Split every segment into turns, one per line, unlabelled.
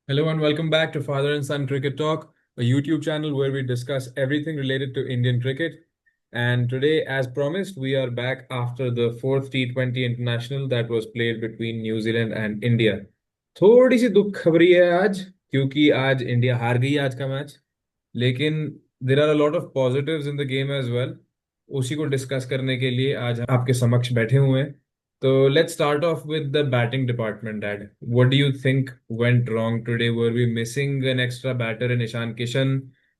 Hello and welcome back to Father and Son Cricket Talk, a YouTube channel where we discuss everything related to Indian cricket. And today, as promised, we are back after the fourth T20 international that was played between New Zealand and India. थोड़ी सी दुख खबरी है आज क्योंकि आज India हार गई आज का मैच। लेकिन there are a lot of positives in the game as well. उसी को डिस्कस करने के लिए आज हम आपके समक्ष बैठे हुए हैं। तो let's start off with the batting department, Dad. What do you think went wrong today? Were we missing an extra batter in Ishan Kishan?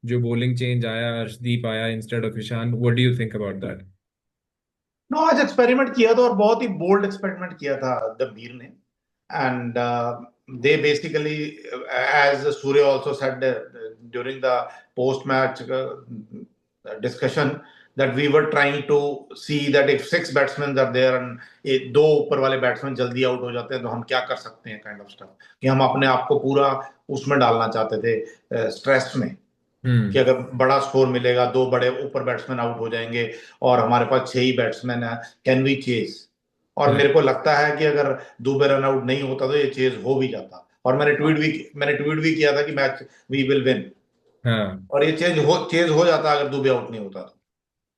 जो bowling change आया, अर्शदीप आया instead of Ishan. What do you think about that?
No, आज experiment किया था और बहुत ही bold experiment किया था गंभीर ने. And they basically, as Surya also said during the post match discussion, that we were trying to see that if six batsmen are there and दो ऊपर वाले बैट्समैन जल्दी आउट हो जाते हैं तो हम क्या कर सकते हैं, काइंड ऑफ स्टफ. कि हम अपने आप को पूरा उसमें डालना चाहते थे, स्ट्रेस में, कि अगर बड़ा स्कोर मिलेगा, दो बड़े ऊपर बैट्समैन आउट हो जाएंगे और हमारे पास 6 ही बैट्समैन है, कैन वी चेज. और मेरे को लगता है कि अगर दुबे रन आउट नहीं होता तो ये चेज हो भी जाता. और मैंने ट्वीट भी किया था कि मैच वी विल विन.
हाँ.
और ये चेज हो जाता अगर दुबे आउट नहीं होता तो.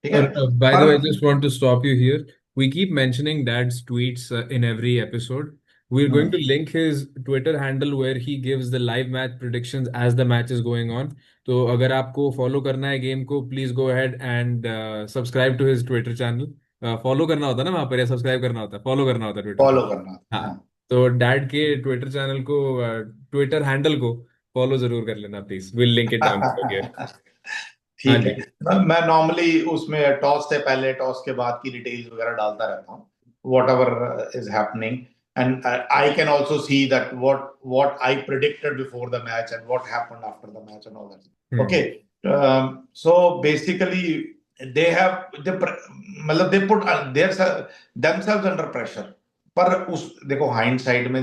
ठीक है.
By the
पर
way, I just want to stop you here. We keep mentioning Dad's tweets in every episode. We're going to link his Twitter handle where he gives the live match predictions as the match is going on. तो अगर आपको follow करना है game को, please go ahead and subscribe to his Twitter channel. Follow करना होता है ना वहां पर, या सब्सक्राइब करना होता है? फॉलो करना होता है ट्विटर पे.
फॉलो करना.
हाँ.
हाँ.
तो डैड के ट्विटर चैनल को, ट्विटर हैंडल को फॉलो जरूर कर लेना please. Will link it down here. हाँ
ठीक है.
जी.
मैं नॉर्मली उसमें टॉस से पहले, टॉस के बाद की डिटेल्स वगैरह डालता रहता हूँ, what ever is happening. And I can also see that what I predicted before the match and what happened after the match and all that. Okay. So basically मतलब they put themselves under pressure. पर उस देखो, hindsight में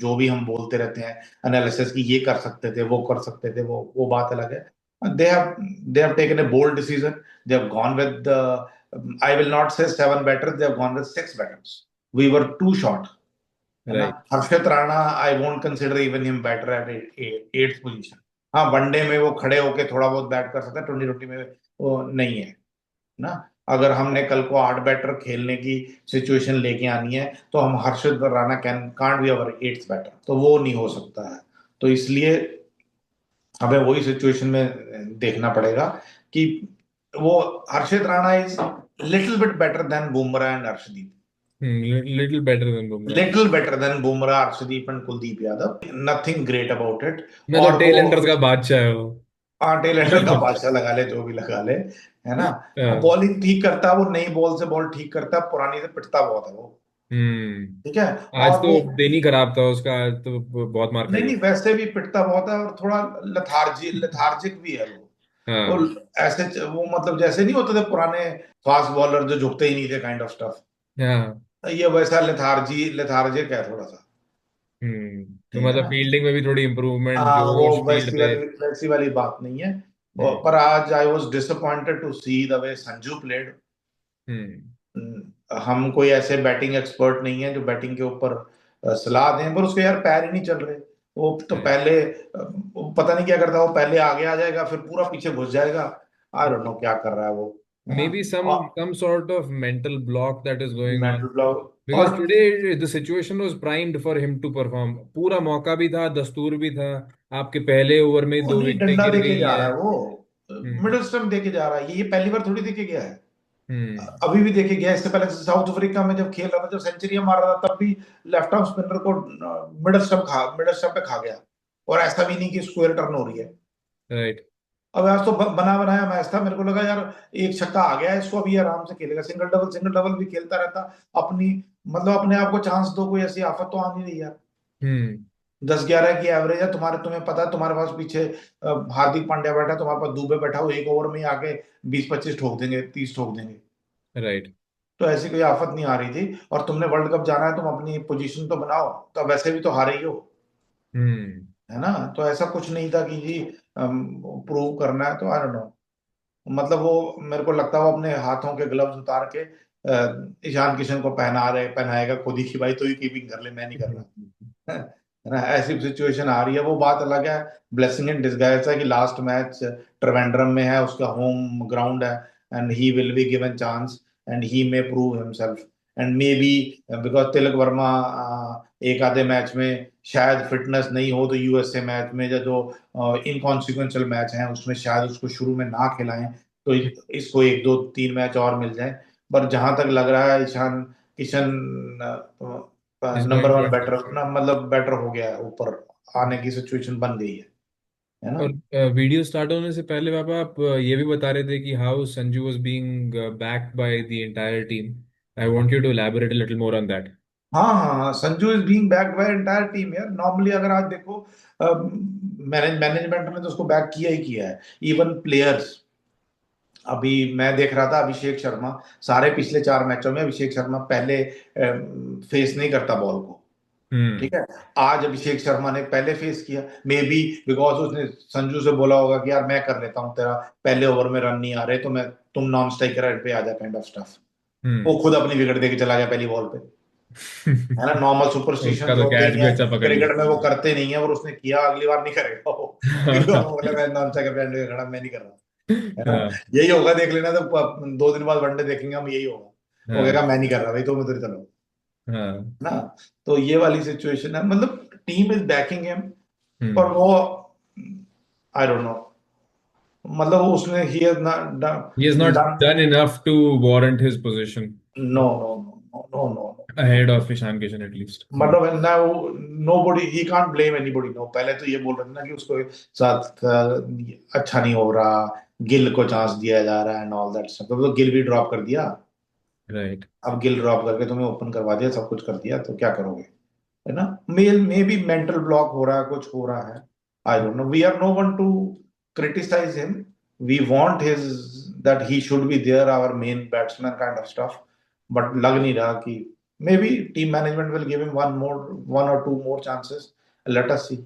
जो भी हम बोलते रहते हैं एनालिसिस की, ये कर सकते थे, वो कर सकते थे, वो बात अलग है. They have they have taken a bold decision. They have gone with the, I will not say 7 batters. They have gone with 6 batters. We were too short. है ना.
Right.
Harshit Rana, I won't consider even him batter at 8th position. हाँ, one day में वो खड़े होके थोड़ा बहुत bat कर सकता है, 2020 में वो नहीं है ना. अगर हमने कल को 8 बैटर खेलने की सिचुएशन लेके आनी है तो हम Harshit Rana can't be our 8th batter, तो वो नहीं हो सकता है. तो इसलिए हमें वही सिचुएशन में देखना पड़ेगा कि वो Harshit Rana is little bit better than Bumrah and Arshdeep.
Little better than Bumrah.
Little better than Bumrah, Arshdeep and Kuldeep Yadav. Nothing great about it.
मतलब
और
टेल
वो
एंडर्स का बादशाह है वो.
टेलेंडर का बादशाह लगा ले, जो भी लगा ले, है ना.
हाँ.
बॉलिंग ठीक करता है वो, नई बॉल से बॉल ठीक करता है, पुरानी से पिटता बहुत है वो. ठीक है.
आज
और
तो
वो
दिन ही खराब था उसका, आज तो बहुत मार
नहीं
खाई
नहीं,
उसने.
वैसे भी पिटता बहुत है और थोड़ा लेथार्जिक भी है वो. वो
हाँ.
वो मतलब जैसे नहीं होते थे पुराने फास्ट बॉलर जो झुकते ही नहीं थे, काइंड ऑफ स्टफ.
हाँ.
ये वैसा लेथार्जिक है थोड़ा सा.
तो
ठीक है
मतलब
ना.
फील्डिंग में भी थोड़ी इम्प्रूवमेंट,
हाँ, वो
जोश फील्ड
वैसी
पे.
वाली वैसी वाली बात नहीं है.
हम्म.
पर आज I was disappointed to see the way Sanju played.
Hmm.
हम कोई ऐसे बैटिंग एक्सपर्ट नहीं है जो बैटिंग के ऊपर सलाह दें, पर उसके यार पैर ही नहीं चल रहे. वो तो पहले वो पता नहीं क्या करता है, वो पहले आगे आ जाएगा फिर पूरा पीछे घुस जाएगा. आई डोंट नो क्या कर रहा है वो, है ना.
Maybe
और
some sort of mental block that is going on.
Mental block.
Because
और
today the situation was primed for him to perform. पूरा मौका भी था, दस्तूर भी था. आपके पहले ओवर में
वो
दो
नहीं,
विकेटें
डंडा
गिर
देके
गई
जा रहा
हैं.
है वो.
हम्म.
मिडिल स्टंप देके जा रहा है. ये पहली बार थोड़ी देके गया है.
हम्म.
अभी भी देखे गया. इससे पहले साउथ अफ्रीका में जब खेल रहा था, जब सेंचुरियां मार रहा था, तब भी लेफ्ट आर्म स्पिनर को मिडिल स्टंप पे खा गया. और ऐसा भी नहीं कि स्क्वायर टर्न हो रही है.
राइट.
अब आज तो बना बनाया मैच था. मेरे को लगा यार एक छक्का आ गया है, इसको अभी आराम से खेलेगा. सिंगल डबल भी खेलता रहता. अपनी मतलब अपने आप को चांस दो, कोई ऐसी आफत तो आ नहीं रही यार.
हम्म.
10-11 की एवरेज है तुम्हें पता है, तुम्हारे पास पीछे हार्दिक पांड्या बैठा है, तुम्हारे पास दुबे बैठा हो, एक ओवर में ही आके 20-25 ठोक देंगे, 30 ठोक देंगे.
राइट.
तो ऐसी कोई आफत नहीं आ रही थी. और तुमने वर्ल्ड कप जाना है, तुम अपनी पोजीशन तो बनाओ. तो वैसे भी तो हारे ही हो,
हम्म.
है ना. तो ऐसा कुछ नहीं था कि जी प्रूव करना है. तो आई डोंट नो, मतलब वो मेरे को लगता है वो अपने हाथों के ग्लव्स उतार के ईशान किशन को पहनाएगा खुद ही, कि भाई तू ही कीपिंग कर ले, मैं नहीं कर रहा. है ना, ऐसी सिचुएशन आ रही है। वो बात अलग है, ब्लेसिंग इन डिस्गाइज है कि लास्ट मैच ट्रिवेंड्रम में है, उसका होम ग्राउंड है, and he will be given chance and he may prove himself, and maybe because Tilak Varma एक आधे मैच में शायद फिटनेस नहीं हो, तो यूएसए मैच में या जो इनकॉन्सिक्वेंशियल मैच हैं उसमें शायद उसको शुरू में ना खिलाएं, तो इसको एक दो तीन मैच और मिल जाए। पर जहां तक लग रहा है Ishan Kishan
is
number
going to
one
India.
Batter ना, मतलब बेटर हो गया है, ऊपर आने की सिचुएशन बन गई है ना।
और वीडियो स्टार्ट होने से पहले पापा आप ये भी बता रहे थे कि how Sanju was being backed by the entire team. I want you to elaborate a little more on that.
हाँ हाँ हाँ, Sanju is being backed by entire team यार। नॉर्मली अगर आज देखो, मैनेजमेंट ने तो उसको बैक किया ही किया है, इवन प्लेयर्स। अभी मैं देख रहा था अभिषेक शर्मा, सारे पिछले 4 मैचों में अभिषेक शर्मा पहले फेस नहीं करता बॉल को,
हम्म।
ठीक है। आज अभिषेक शर्मा ने पहले फेस किया, मे बी बिकॉज उसने संजू से बोला होगा कि यार मैं कर लेता हूँ तेरा, पहले ओवर में रन नहीं आ रहे तो मैं, तुम नॉन स्ट्राइकर पे आ जा, काइंड ऑफ स्टफ। वो
हम्म।
खुद अपनी विकेट देके चला गया पहली बॉल पे, है ना। नॉर्मल सुपरस्टिशन
उसका तो
होते
कैच
ही
भी
हैं
अच्छा पकड़
क्रिकेट में,
लिया।
वो करते नहीं है, और उसने किया, अगली बार नहीं करेगा वो। अगली बार वो बोले मैं नॉन स्ट्राइकर पे एंड खड़ा, मैं नहीं कर रहा, है ना।
हाँ।
यही होगा, देख लेना, तो 2 दिन बाद वनडे देखेंगे हम, यही होगा। वो
हाँ।
कहेगा मैं नहीं कर रहा भाई, तुम उधर चलो,
हाँ।
है ना। तो ये वाली सिचुएशन है, मतलब टीम इज बैकिंग हिम, पर
हम्म।
वो, आई डोंट नो, मतलब उसने he has not
He has not
done,
done enough to warrant his position
no no no no no no.
ahead of Ishan Kishan at least.
मतलब ना, no buddy, he can't blame anybody. No, पहले तो ये बोल रहे थे ना कि उसको साथ अच्छा नहीं हो रहा, गिल को चांस दिया जा रहा है एंड ऑल दैट स्टफ, तो गिल भी ड्रॉप कर दिया।
Right.
अब गिल ड्रॉप करके तुम्हें ओपन करवा दिया, सब कुछ कर दिया, तो क्या करोगे, है ना। मेल मे बी मेंटल ब्लॉक हो रहा है, कुछ हो रहा है, I don't know. We are no one to criticise him, we want his, that he should be there, our main batsman kind of stuff, but लग नहीं रहा कि, maybe team management will give him one or two more chances, let us see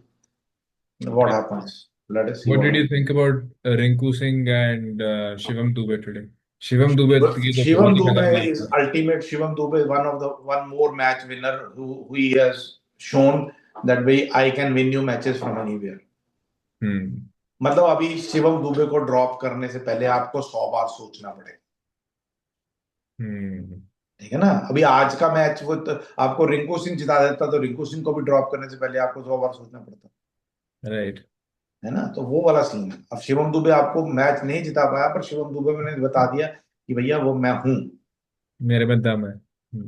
what
Right.
Happens, let us see
What
what
did you
happens.
think about Rinku Singh and Shivam Dube today? Shivam Dube ये तो
Shivam
बहुत ही
Dube
खतरनाक
is
था।
ultimate. Shivam Dube is one more match winner who he has shown that way I can win you matches from anywhere.
हम्म।
मतलब अभी शिवम दुबे को drop करने से पहले आपको 100 बार सोचना पड़ेगा,
हम्म।
ठीक है ना। अभी आज का मैच वो तो आपको रिंकू सिंह जिता देता, तो रिंकू सिंह को भी ड्रॉप करने से पहले आपको 100 बार सोचना पड़ता,
Right.
है ना। तो वो वाला सीन है। अब शिवम दुबे आपको मैच नहीं जिता पाया, पर शिवम दुबे ने बता दिया कि भैया वो मैं हूं,
मेरे में दम है।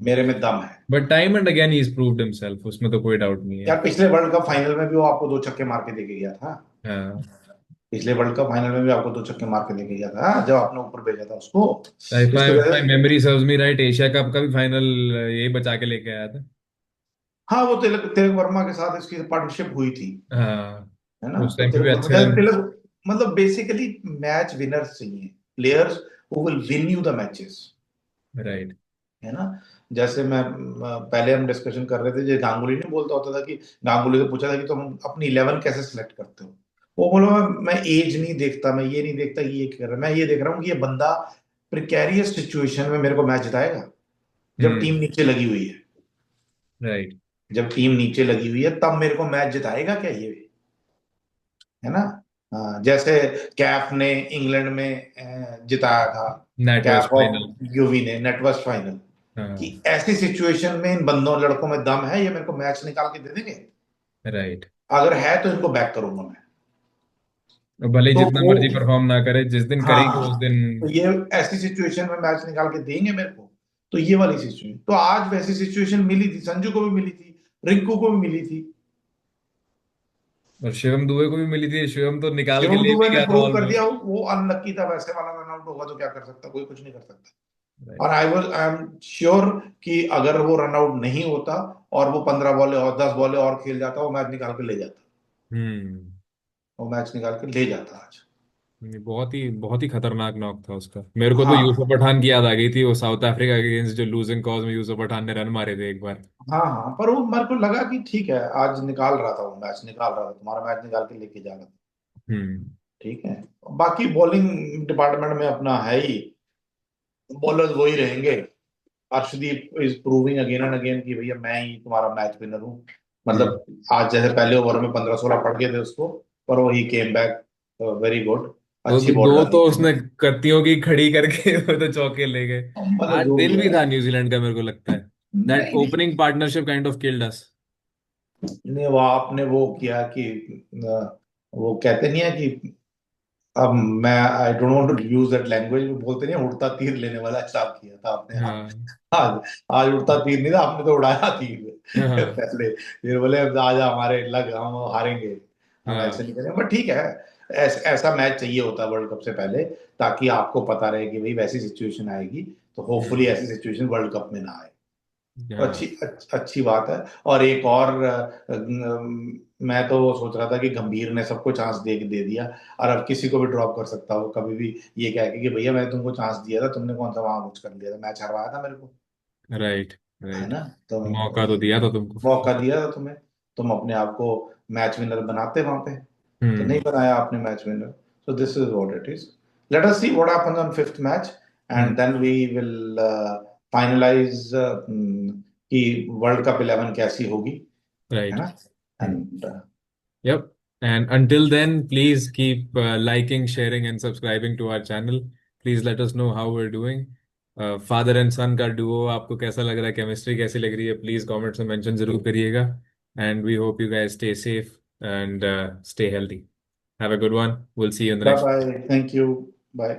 मेरे में दम है।
But time and again he is proved himself, उसमें तो कोई डाउट नहीं है।
यार पिछले वर्ल्ड कप फाइनल में भी वो आपको 2 छक्के मार के देके गया था,
हाँ।
पिछले वर्ल्ड कप फाइनल में भी आपको 2 छक्के मार के देके गया था, जब आपने ऊपर भेजा था उसको।
If
इसकी
my,
वजह
my
से,
memory serves me right, Asia cup का भी फाइनल यही बचा के लेके आया था।
हाँ, वो तिलक तिलक वर्मा के साथ इसकी पार्टनरशिप हुई थी,
हाँ।
है ना।
उस
तो
टाइम पे भी
तिलक
अच्छे
वर्मा,
रन।
तिलक, मतलब बेसिकली मैच विनर्स चाहिए, players who will win you the matches,
right.
है ना। जैसे मैं पहले हम डिस्कशन कर रहे थे, जो गांगुली ने बोलता होता था कि, गांगुली से पूछा था कि तुम अपनी 11 कैसे सिलेक्ट करते हो, वो बोला मैं एज नहीं देखता, मैं ये नहीं देखता कि ये क्या कर रहा है, मैं ये देख रहा हूँ कि ये बंदा प्रिकैरियस सिचुएशन में मेरे को मैच जिताएगा, जब टीम
हम्म।
नीचे लगी हुई है,
राइट।
जब टीम नीचे लगी हुई है तब मेरे को मैच जिताएगा क्या ये, है ना। हाँ, जैसे कैफ ने इंग्लैंड में जिताया था,
net
Kaif
west
of
final.
Yuvi ने नेटवर्स फाइनल, कि
हाँ।
ऐसी सिचुएशन में इन बंदों लड़कों में दम है, ये मेरे को मैच निकाल के दे देंगे,
राइट।
अगर है तो इनको बैक करूंगा मैं।
भले ही
तो
जितना
वो,
मर्जी परफॉर्म ना करे, जिस दिन करेंगे उस
हाँ,
दिन।
तो ये ऐसी सिचुएशन में मैच निकाल के देंगे मेरे को, तो ये वाली सिचुएशन, तो आज वैसी सिचुएशन मिली थी, संजू को भी मिली थी, रिंकू को भी मिली थी।
और शिवम दुबे को भी मिली थी, शिवम तो निकाल के
शिवम
ले
दुबे
भी
ने
गया था
प्रूव कर दिया,
ऑलमोस्ट।
वो अनलक्की था, वैसे वाला रन आउट होगा तो क्या कर सकता, कोई कुछ नहीं कर सकता। और
राइट।
आई एम श्योर कि अगर वो रन आउट नहीं होता और वो 15 बॉलें और 10 बॉलें और खेल जाता, वो मैच निकाल के ले जाता,
हम्म।
वो मैच निकाल के ले जाता आज।
ये बहुत ही खतरनाक नॉक था उसका। मेरे को तो यूसुफ
हाँ
पठान की याद आ गई थी, वो साउथ अफ्रीका के अगेंस्ट जो लूजिंग कॉज में यूसुफ पठान ने रन मारे थे एक बार।
हाँ हाँ, पर वो मेरे को लगा कि ठीक है, आज निकाल रहा था, वो मैच निकाल रहा था, तुम्हारा मैच निकाल के लेके जा रहा था,
हम्म।
ठीक है। बाकी बॉलिंग डिपार्टमेंट में अपना है ही, बॉलर्स वही रहेंगे। Arshdeep is proving again and again कि भैया मैं ही तुम्हारा मैच विनर हूँ, मतलब आज जैसे पहले ओवर में 15-16 पड़ गए थे उसको, पर वो ही केम बैक वेरी गुड,
वो
अच्छी
तो
बॉल
दो
डाली
तो
उसने।
उसने कत्तियों की खड़ी करके वो तो चौके ले गए।
मतलब
आज
जो भी
दिन भी
है।
था न्यूजीलैंड का, मेरे को लगता है दैट
नहीं नहीं,
opening partnership kind of killed us.
नहीं वो आपने वो किया कि वो कहते नहीं है कि, अब मैं I don't want to use that language, बोलते नहीं है, उड़ता तीर लेने वाला हिसाब किया था आपने आज।
हाँ
आज आज उड़ता तीर नहीं था, आपने तो उड़ाया तीर
हाँ
पहले, फिर बोले अब आज हमारे लग, हम हारेंगे, हम ऐसे
हाँ
नहीं करेंगे। बट ठीक है, ऐसा मैच चाहिए होता है वर्ल्ड कप से पहले, ताकि आपको पता रहे कि भाई वैसी सिचुएशन आएगी, तो होपफुली
हम्म,
ऐसी सिचुएशन वर्ल्ड कप में ना आए। तो
हाँ
अच्छी बात है। और एक और मैं तो वो सोच रहा था कि गंभीर ने सबको चांस दे दिया, और अब किसी को भी ड्रॉप कर सकता हो कभी भी, ये कह के कि भैया मैंने तुमको चांस दिया था, तुमने कौन सा वहां कुछ कर लिया था, मैच हरवाया था मेरे को,
राइट
है
राइट।
ना? तो
मौका तो दिया था तुमको।
मौका दिया था तुम्हें, तुम अपने आप को मैच विनर बनाते वहां पे, तो नहीं
हम्म
बनाया आपने match winner. So this is what it is. Let us see what happens on fifth match, and
hmm
then we will finalize कि वर्ल्ड कप 11 कैसी होगी, है
राइट।
ना? And
Yep. And until then, please keep liking, sharing, and subscribing to our channel. Please let us know how we're doing. Father and son का duo आपको कैसा लग रहा है, केमिस्ट्री कैसी लग रही है, प्लीज कमेंट्स में मेंशन जरूर करिएगा। And we hope you guys stay safe and stay healthy. Have a good one, will see you in the
bye
next.
Bye, thank you, bye.